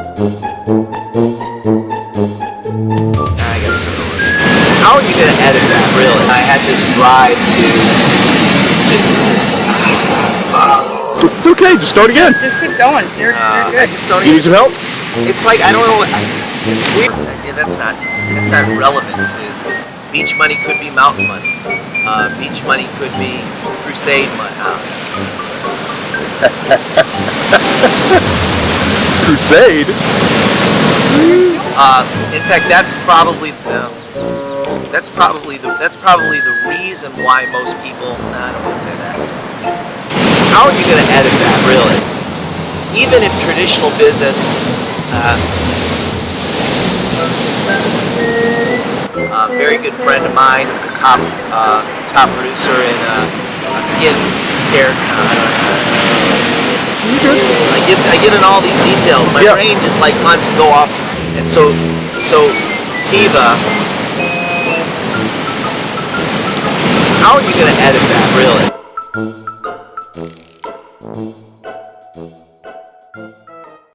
I gotta start over. How are you gonna edit that, really? I had this drive to just. It's okay, just start again. Just keep going. You're good. I just don't You even. need some help? It's like I don't know. It's weird. Yeah, that's not relevant. It's, beach money could be mountain money. Beach money could be crusade money. Crusade? In fact, that's probably the reason why most people. I don't want to say that. How are you going to edit that, really? Even if traditional business. A very good friend of mine is the top producer in skin care. I get in all these details. My brain just like wants to go off, and so Kiva. How are you going to edit that, really?